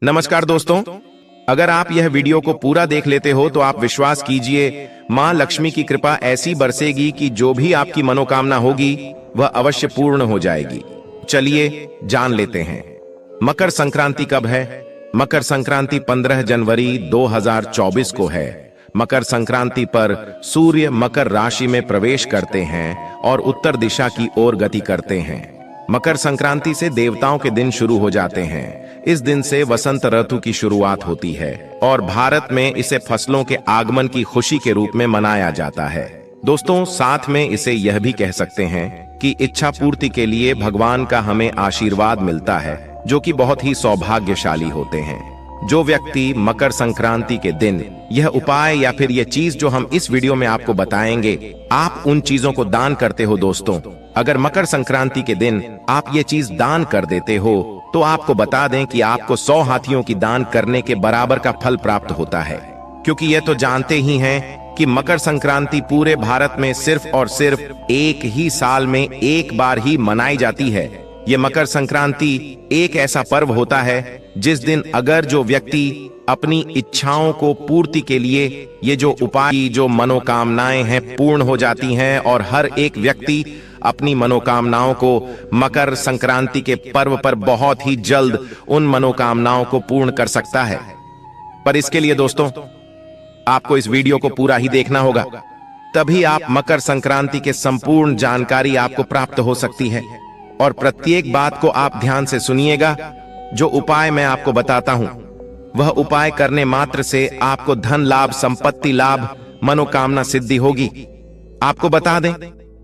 नमस्कार दोस्तों, अगर आप यह वीडियो को पूरा देख लेते हो तो आप विश्वास कीजिए मां लक्ष्मी की कृपा ऐसी बरसेगी कि जो भी आपकी मनोकामना होगी वह अवश्य पूर्ण हो जाएगी। चलिए जान लेते हैं मकर संक्रांति कब है। मकर संक्रांति 15 जनवरी 2024 को है। मकर संक्रांति पर सूर्य मकर राशि में प्रवेश करते हैं और उत्तर दिशा की ओर गति करते हैं। मकर संक्रांति से देवताओं के दिन शुरू हो जाते हैं। इस दिन से वसंत ऋतु की शुरुआत होती है और भारत में इसे फसलों के आगमन की खुशी के रूप में मनाया जाता है। दोस्तों, साथ में इसे यह भी कह सकते हैं कि इच्छा पूर्ति के लिए भगवान का हमें आशीर्वाद मिलता है, जो कि बहुत ही सौभाग्यशाली होते हैं। जो व्यक्ति मकर संक्रांति के दिन यह उपाय या फिर यह चीज जो हम इस वीडियो में आपको बताएंगे, आप उन चीजों को दान करते हो। दोस्तों, अगर मकर संक्रांति के दिन आप ये चीज दान कर देते हो तो आपको बता दें कि आपको 100 हाथियों की दान करने के बराबर का फल प्राप्त होता है, क्योंकि यह तो जानते ही हैं कि मकर संक्रांति पूरे भारत में सिर्फ और सिर्फ एक ही साल में एक बार ही मनाई जाती है। ये मकर संक्रांति एक ऐसा पर्व होता है जिस दिन अगर जो व्यक्ति अपनी इच्छाओं को पूर्ति के लिए ये जो उपाय, जो मनोकामनाएं हैं, पूर्ण हो जाती हैं और हर एक व्यक्ति अपनी मनोकामनाओं को मकर संक्रांति के पर्व पर बहुत ही जल्द उन मनोकामनाओं को पूर्ण कर सकता है। पर इसके लिए दोस्तों, आपको इस वीडियो को पूरा ही देखना होगा, तभी आप मकर संक्रांति के संपूर्ण जानकारी आपको प्राप्त हो सकती है। और प्रत्येक बात को आप ध्यान से सुनिएगा। जो उपाय मैं आपको बताता हूं, वह उपाय करने मात्र से आपको धन लाभ, संपत्ति लाभ, मनोकामना सिद्धि होगी। आपको बता दें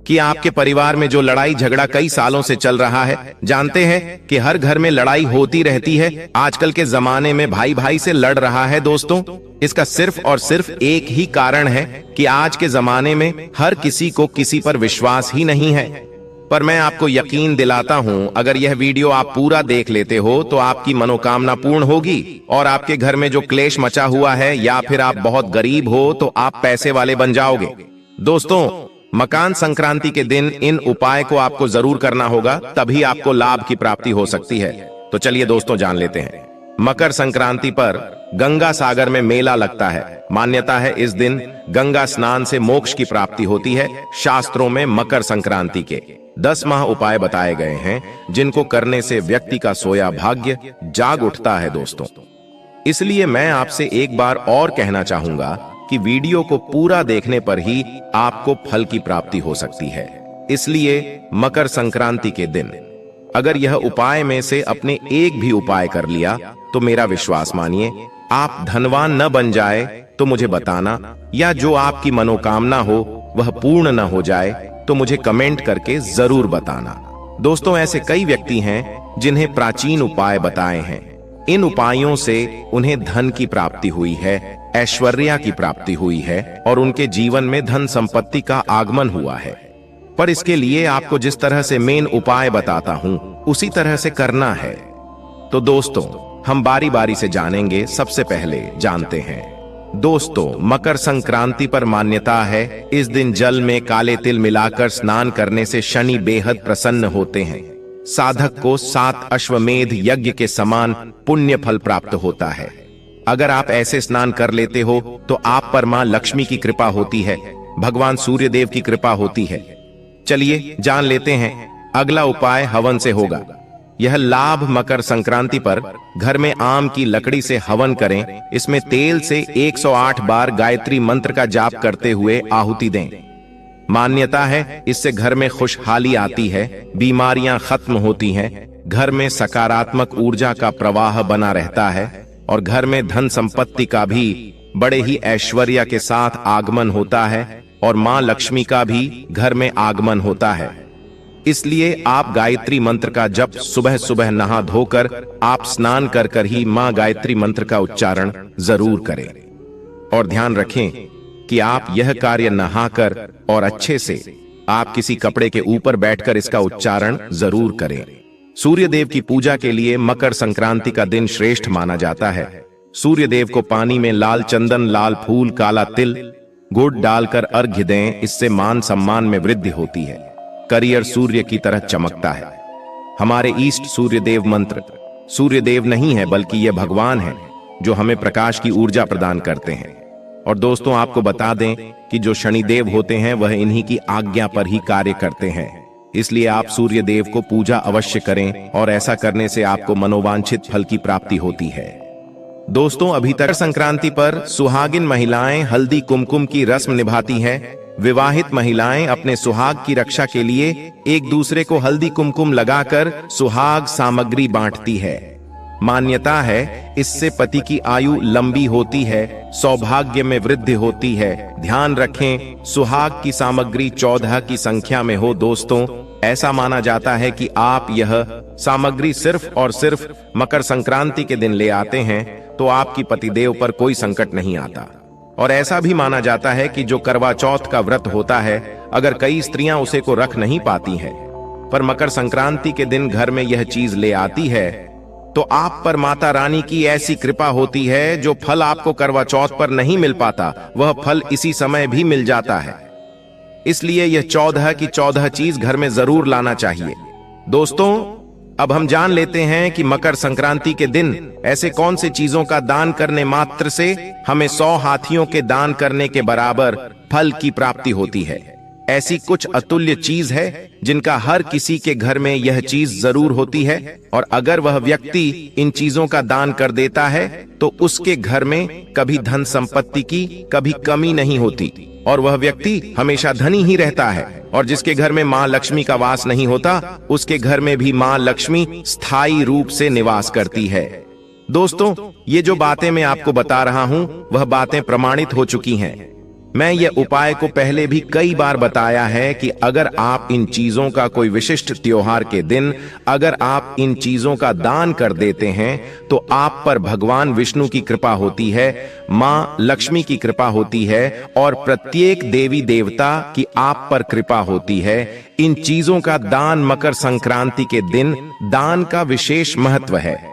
कि आपके परिवार में जो लड़ाई झगड़ा कई सालों से चल रहा है, जानते हैं कि हर घर में लड़ाई होती रहती है। आजकल के जमाने में भाई भाई से लड़ रहा है। दोस्तों, इसका सिर्फ और सिर्फ एक ही कारण है कि आज के जमाने में हर किसी को किसी पर विश्वास ही नहीं है। पर मैं आपको यकीन दिलाता हूं, अगर यह वीडियो आप पूरा देख लेते हो तो आपकी मनोकामना पूर्ण होगी और आपके घर में जो क्लेश मचा हुआ है या फिर आप बहुत गरीब हो तो आप पैसे वाले बन जाओगे। दोस्तों, मकर संक्रांति के दिन इन उपाय को आपको जरूर करना होगा, तभी आपको लाभ की प्राप्ति हो सकती है। तो चलिए दोस्तों, जान लेते हैं। मकर संक्रांति पर गंगा सागर में मेला लगता है। मान्यता है इस दिन गंगा स्नान से मोक्ष की प्राप्ति होती है। शास्त्रों में मकर संक्रांति के 10 महा उपाय बताए गए हैं, जिनको करने से व्यक्ति का सोया भाग्य जाग उठता है। दोस्तों, इसलिए मैं आपसे एक बार और कहना चाहूंगा कि वीडियो को पूरा देखने पर ही आपको फल की प्राप्ति हो सकती है। इसलिए मकर संक्रांति के दिन अगर यह उपाय में से अपने एक भी उपाय कर लिया तो मेरा विश्वास मानिए, आप धनवान न बन जाए तो मुझे बताना, या जो आपकी मनोकामना हो वह पूर्ण न हो जाए तो मुझे कमेंट करके जरूर बताना। दोस्तों, ऐसे कई व्यक्ति हैं जिन्हें प्राचीन उपाय बताए हैं। इन उपायों से उन्हें धन की प्राप्ति हुई है, ऐश्वर्य की प्राप्ति हुई है और उनके जीवन में धन संपत्ति का आगमन हुआ है। पर इसके लिए आपको जिस तरह से मेन उपाय बताता हूं, उसी तरह से करना है। तो दोस्तों, हम बारी बारी से जानेंगे। सबसे पहले जानते हैं दोस्तों, मकर संक्रांति पर मान्यता है इस दिन जल में काले तिल मिलाकर स्नान करने से शनि बेहद प्रसन्न होते हैं। साधक को 7 अश्वमेध यज्ञ के समान पुण्य फल प्राप्त होता है। अगर आप ऐसे स्नान कर लेते हो तो आप पर मां लक्ष्मी की कृपा होती है, भगवान सूर्य देव की कृपा होती है। चलिए जान लेते हैं। अगला उपाय हवन से होगा। यह लाभ मकर संक्रांति पर घर में आम की लकड़ी से हवन करें। इसमें तेल से 108 बार गायत्री मंत्र का जाप करते हुए आहुति दें। मान्यता है इससे घर में खुशहाली आती है, बीमारियां खत्म होती हैं, घर में सकारात्मक ऊर्जा का प्रवाह बना रहता है और घर में धन संपत्ति का भी बड़े ही ऐश्वर्य के साथ आगमन होता है और मां लक्ष्मी का भी घर में आगमन होता है। इसलिए आप गायत्री मंत्र का जप सुबह सुबह नहा धोकर आप स्नान कर कर ही मां गायत्री मंत्र का उच्चारण जरूर करें। और ध्यान रखें कि आप यह कार्य नहाकर और अच्छे से आप किसी कपड़े के ऊपर बैठकर इसका उच्चारण जरूर करें। सूर्य देव की पूजा के लिए मकर संक्रांति का दिन श्रेष्ठ माना जाता है। सूर्य देव को पानी में लाल चंदन, लाल फूल, काला तिल, गुड़ डालकर अर्घ्य दें। इससे मान सम्मान में वृद्धि होती है। करियर सूर्य की तरह चमकता है। हमारे ईष्ट सूर्य देव मंत्र सूर्य देव नहीं है, बल्कि ये भगवान है जो हमें प्रकाश की ऊर्जा प्रदान करते हैं। और दोस्तों, आपको बता दें कि जो शनिदेव होते हैं वह इन्हीं की आज्ञा पर ही कार्य करते हैं। इसलिए आप सूर्य देव को पूजा अवश्य करें और ऐसा करने से आपको मनोवांछित फल की प्राप्ति होती है। दोस्तों, अभी तक संक्रांति पर सुहागिन महिलाएं हल्दी कुमकुम की रस्म निभाती हैं। विवाहित महिलाएं अपने सुहाग की रक्षा के लिए एक दूसरे को हल्दी कुमकुम लगाकर सुहाग सामग्री बांटती है। मान्यता है इससे पति की आयु लंबी होती है, सौभाग्य में वृद्धि होती है। ध्यान रखें, सुहाग की सामग्री 14 की संख्या में हो। दोस्तों, ऐसा माना जाता है कि आप यह सामग्री सिर्फ और सिर्फ मकर संक्रांति के दिन ले आते हैं तो आपकी पतिदेव पर कोई संकट नहीं आता। और ऐसा भी माना जाता है कि जो करवा चौथ का व्रत होता है, अगर कई स्त्रियां उसे को रख नहीं पाती हैं, पर मकर संक्रांति के दिन घर में यह चीज ले आती है, तो आप पर माता रानी की ऐसी कृपा होती है, जो फल आपको करवा चौथ पर नहीं मिल पाता, वह फल इसी समय भी मिल जाता है। इसलिए यह 14 की 14 चीज घर में जरूर लाना चाहिए। दोस्तों, अब हम जान लेते हैं कि मकर संक्रांति के दिन ऐसे कौन से चीजों का दान करने मात्र से हमें 100 हाथियों के दान करने के बराबर फल की प्राप्ति होती है। ऐसी कुछ अतुल्य चीज है जिनका हर किसी के घर में यह चीज जरूर होती है, और अगर वह व्यक्ति इन चीजों का दान कर देता है तो उसके घर में कभी धन संपत्ति की कभी कमी नहीं होती और वह व्यक्ति हमेशा धनी ही रहता है। और जिसके घर में मां लक्ष्मी का वास नहीं होता, उसके घर में भी मां लक्ष्मी स्थायी रूप से निवास करती है। दोस्तों, ये जो बातें मैं आपको बता रहा हूं वह बातें प्रमाणित हो चुकी हैं। मैं ये उपाय को पहले भी कई बार बताया है कि अगर आप इन चीजों का कोई विशिष्ट त्योहार के दिन अगर आप इन चीजों का दान कर देते हैं तो आप पर भगवान विष्णु की कृपा होती है, मां लक्ष्मी की कृपा होती है और प्रत्येक देवी देवता की आप पर कृपा होती है। इन चीजों का दान मकर संक्रांति के दिन दान का विशेष महत्व है।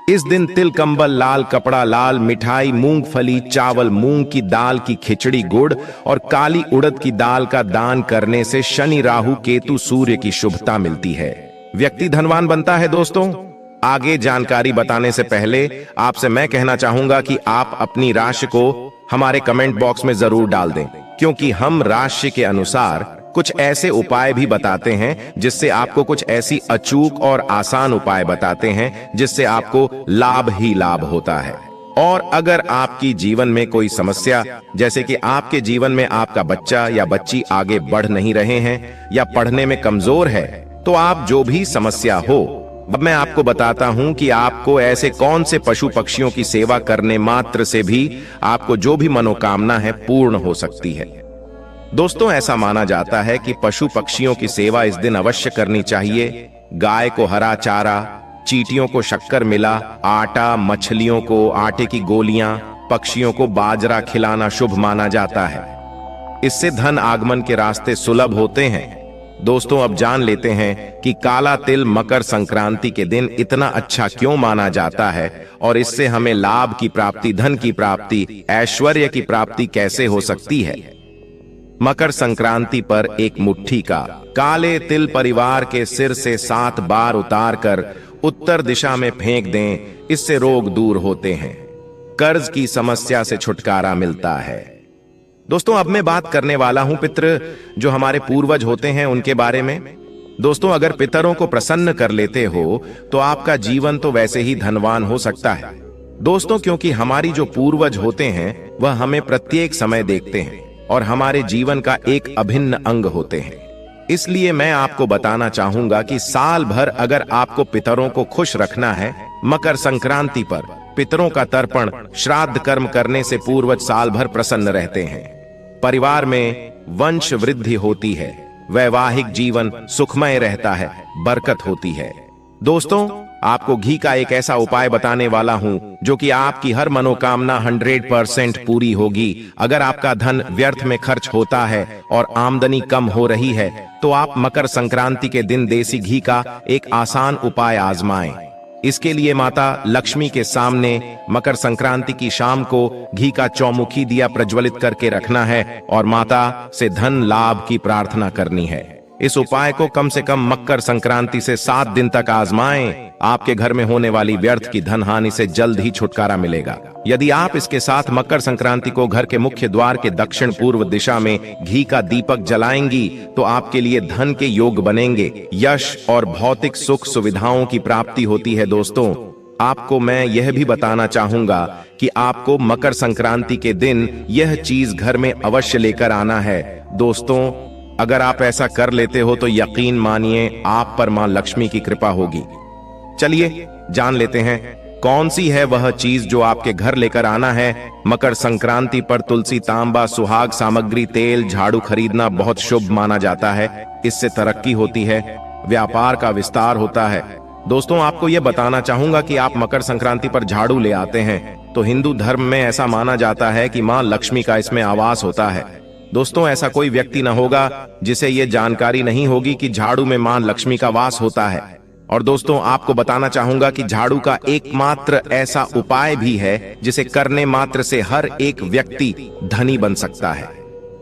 इस दिन तिल कंबल, लाल कपड़ा, लाल मिठाई, मूंगफली, चावल, मूंग की दाल की खिचड़ी, गुड़ और काली उड़द की दाल का दान करने से शनि, राहु, केतु, सूर्य की शुभता मिलती है। व्यक्ति धनवान बनता है। दोस्तों, आगे जानकारी बताने से पहले आपसे मैं कहना चाहूंगा कि आप अपनी राशि को हमारे कमेंट बॉक्स में जरूर डाल दें, क्योंकि हम राशि के अनुसार कुछ ऐसे उपाय भी बताते हैं जिससे आपको कुछ ऐसी अचूक और आसान उपाय बताते हैं जिससे आपको लाभ ही लाभ होता है। और अगर आपकी जीवन में कोई समस्या, जैसे कि आपके जीवन में आपका बच्चा या बच्ची आगे बढ़ नहीं रहे हैं या पढ़ने में कमजोर है, तो आप जो भी समस्या हो, अब मैं आपको बताता हूं कि आपको ऐसे कौन से पशु पक्षियों की सेवा करने मात्र से भी आपको जो भी मनोकामना है पूर्ण हो सकती है। दोस्तों, ऐसा माना जाता है कि पशु पक्षियों की सेवा इस दिन अवश्य करनी चाहिए। गाय को हरा चारा, चींटियों को शक्कर मिला आटा, मछलियों को आटे की गोलियां, पक्षियों को बाजरा खिलाना शुभ माना जाता है। इससे धन आगमन के रास्ते सुलभ होते हैं। दोस्तों, अब जान लेते हैं कि काला तिल मकर संक्रांति के दिन इतना अच्छा क्यों माना जाता है और इससे हमें लाभ की प्राप्ति, धन की प्राप्ति, ऐश्वर्य की प्राप्ति कैसे हो सकती है। मकर संक्रांति पर एक मुट्ठी का काले तिल परिवार के सिर से 7 बार उतारकर उत्तर दिशा में फेंक दें। इससे रोग दूर होते हैं, कर्ज की समस्या से छुटकारा मिलता है। दोस्तों, अब मैं बात करने वाला हूं पितृ जो हमारे पूर्वज होते हैं उनके बारे में। दोस्तों, अगर पितरों को प्रसन्न कर लेते हो तो आपका जीवन तो वैसे ही धनवान हो सकता है। दोस्तों, क्योंकि हमारी जो पूर्वज होते हैं वह हमें प्रत्येक समय देखते हैं और हमारे जीवन का एक अभिन्न अंग होते हैं। इसलिए मैं आपको बताना चाहूंगा कि साल भर अगर आपको पितरों को खुश रखना है, मकर संक्रांति पर पितरों का तर्पण, श्राद्ध कर्म करने से पूर्वज साल भर प्रसन्न रहते हैं। परिवार में वंश वृद्धि होती है, वैवाहिक जीवन सुखमय रहता है, बरकत होती है। दोस्तों, आपको घी का एक ऐसा उपाय बताने वाला हूं जो कि आपकी हर मनोकामना 100% पूरी होगी। अगर आपका धन व्यर्थ में खर्च होता है और आमदनी कम हो रही है तो आप मकर संक्रांति के दिन देसी घी का एक आसान उपाय आजमाएं। इसके लिए माता लक्ष्मी के सामने मकर संक्रांति की शाम को घी का चौमुखी दिया प्रज्वलित करके रखना है और माता से धन लाभ की प्रार्थना करनी है। इस उपाय को कम से कम मकर संक्रांति से 7 दिन तक आजमाएं। आपके घर में होने वाली व्यर्थ की धन हानि से जल्द ही छुटकारा मिलेगा। यदि आप इसके साथ मकर संक्रांति को घर के मुख्य द्वार के दक्षिण पूर्व दिशा में घी का दीपक जलाएंगी तो आपके लिए धन के योग बनेंगे, यश और भौतिक सुख सुविधाओं की प्राप्ति होती है। दोस्तों, आपको मैं यह भी बताना चाहूंगा कि आपको मकर संक्रांति के दिन यह चीज घर में अवश्य लेकर आना है। दोस्तों, अगर आप ऐसा कर लेते हो तो यकीन मानिए आप पर मां लक्ष्मी की कृपा होगी। चलिए जान लेते हैं कौन सी है वह चीज जो आपके घर लेकर आना है। मकर संक्रांति पर तुलसी, तांबा, सुहाग सामग्री, तेल, झाड़ू खरीदना बहुत शुभ माना जाता है। इससे तरक्की होती है, व्यापार का विस्तार होता है। दोस्तों, आपको यह बताना चाहूंगा कि आप मकर संक्रांति पर झाड़ू ले आते हैं तो हिंदू धर्म में ऐसा माना जाता है कि मां लक्ष्मी का इसमें आवास होता है। दोस्तों, ऐसा कोई व्यक्ति न होगा जिसे यह जानकारी नहीं होगी कि झाड़ू में मां लक्ष्मी का वास होता है। और दोस्तों, आपको बताना चाहूंगा कि झाड़ू का एकमात्र ऐसा उपाय भी है जिसे करने मात्र से हर एक व्यक्ति धनी बन सकता है।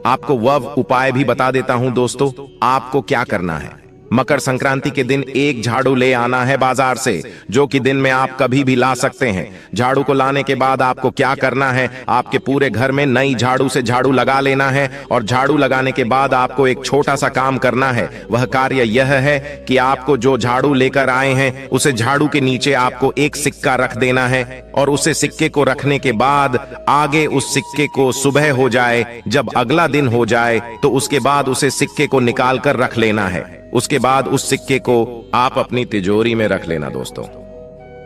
आपको वह उपाय भी बता देता हूं। दोस्तों, आपको क्या करना है, मकर संक्रांति के दिन एक झाड़ू ले आना है बाजार से, जो कि दिन में आप कभी भी ला सकते हैं। झाड़ू को लाने के बाद आपको क्या करना है, आपके पूरे घर में नई झाड़ू से झाड़ू लगा लेना है। और झाड़ू लगाने के बाद आपको एक छोटा सा काम करना है। वह कार्य यह है कि आपको जो झाड़ू लेकर आए हैं उसे झाड़ू के नीचे आपको एक सिक्का रख देना है। और उसे सिक्के को रखने के बाद आगे उस सिक्के को सुबह हो जाए, जब अगला दिन हो जाए तो उसके बाद उसे सिक्के को निकाल कर रख लेना है। उसके बाद उस सिक्के को आप अपनी तिजोरी में रख लेना। दोस्तों,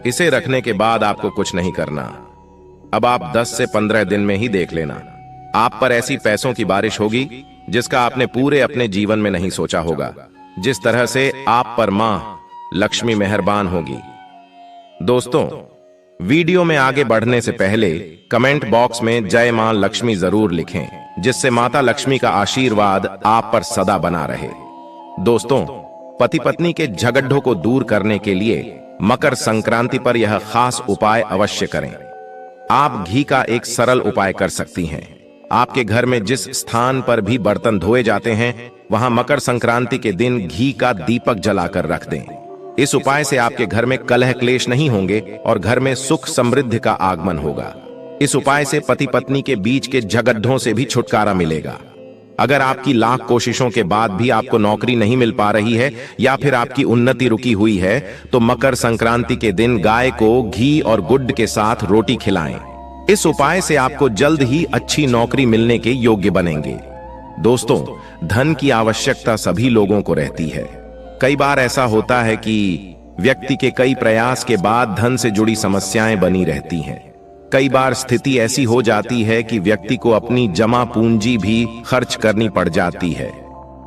इसे रखने के बाद आपको कुछ नहीं करना। अब आप 10 से 15 दिन में ही देख लेना, आप पर ऐसी पैसों की बारिश होगी जिसका आपने पूरे अपने जीवन में नहीं सोचा होगा। जिस तरह से आप पर मां लक्ष्मी मेहरबान होगी। दोस्तों, वीडियो में आगे बढ़ने से पहले कमेंट बॉक्स में जय मां लक्ष्मी जरूर लिखें, जिससे माता लक्ष्मी का आशीर्वाद आप पर सदा बना रहे। दोस्तों, पति पत्नी के झगड़ों को दूर करने के लिए मकर संक्रांति पर यह खास उपाय अवश्य करें। आप घी का एक सरल उपाय कर सकती हैं। आपके घर में जिस स्थान पर भी बर्तन धोए जाते हैं वहां मकर संक्रांति के दिन घी का दीपक जलाकर रख दें। इस उपाय से आपके घर में कलह क्लेश नहीं होंगे और घर में सुख समृद्धि का आगमन होगा। इस उपाय से पति पत्नी के बीच के झगड़ों से भी छुटकारा मिलेगा। अगर आपकी लाख कोशिशों के बाद भी आपको नौकरी नहीं मिल पा रही है या फिर आपकी उन्नति रुकी हुई है तो मकर संक्रांति के दिन गाय को घी और गुड़ के साथ रोटी खिलाएं। इस उपाय से आपको जल्द ही अच्छी नौकरी मिलने के योग्य बनेंगे। दोस्तों, धन की आवश्यकता सभी लोगों को रहती है। कई बार ऐसा होता है कि व्यक्ति के कई प्रयास के बाद धन से जुड़ी समस्याएं बनी रहती हैं। कई बार स्थिति ऐसी हो जाती है कि व्यक्ति को अपनी जमा पूंजी भी खर्च करनी पड़ जाती है।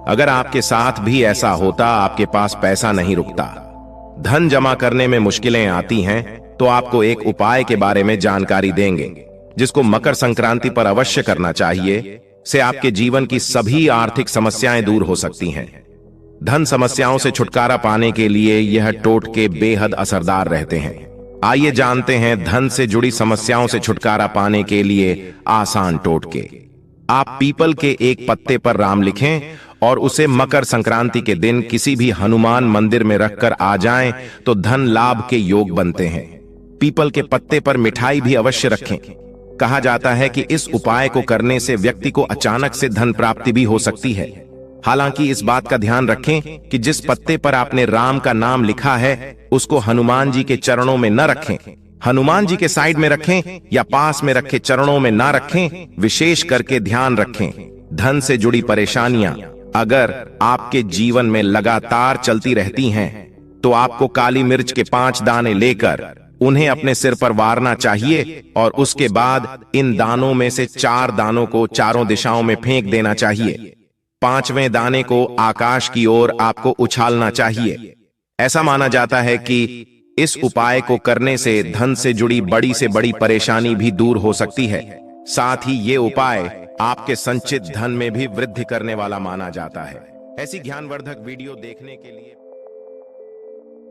अगर आपके साथ भी ऐसा होता, आपके पास पैसा नहीं रुकता, धन जमा करने में मुश्किलें आती हैं, तो आपको एक उपाय के बारे में जानकारी देंगे जिसको मकर संक्रांति पर अवश्य करना चाहिए। से आपके जीवन की सभी आर्थिक समस्याएं दूर हो सकती हैं। धन समस्याओं से छुटकारा पाने के लिए यह टोटके बेहद असरदार रहते हैं। आइए जानते हैं धन से जुड़ी समस्याओं से छुटकारा पाने के लिए आसान टोटके। आप पीपल के एक पत्ते पर राम लिखें और उसे मकर संक्रांति के दिन किसी भी हनुमान मंदिर में रखकर आ जाएं तो धन लाभ के योग बनते हैं। पीपल के पत्ते पर मिठाई भी अवश्य रखें। कहा जाता है कि इस उपाय को करने से व्यक्ति को अचानक से धन प्राप्ति भी हो सकती है। हालांकि इस बात का ध्यान रखें कि जिस पत्ते पर आपने राम का नाम लिखा है उसको हनुमान जी के चरणों में न रखें। हनुमान जी के साइड में रखें या पास में रखे चरणों में ना रखें। विशेष करके ध्यान रखें, धन से जुड़ी परेशानियां अगर आपके जीवन में लगातार चलती रहती हैं तो आपको काली मिर्च के 5 दाने लेकर उन्हें अपने सिर पर वारना चाहिए और उसके बाद इन दानों में से 4 दानों को चारों दिशाओं में फेंक देना चाहिए। 5वें दाने को आकाश की ओर आपको उछालना चाहिए। ऐसा माना जाता है कि इस उपाय को करने से धन से जुड़ी बड़ी से बड़ी परेशानी भी दूर हो सकती है। साथ ही ये उपाय आपके संचित धन में भी वृद्धि करने वाला माना जाता है। ऐसी ज्ञानवर्धक वीडियो देखने के लिए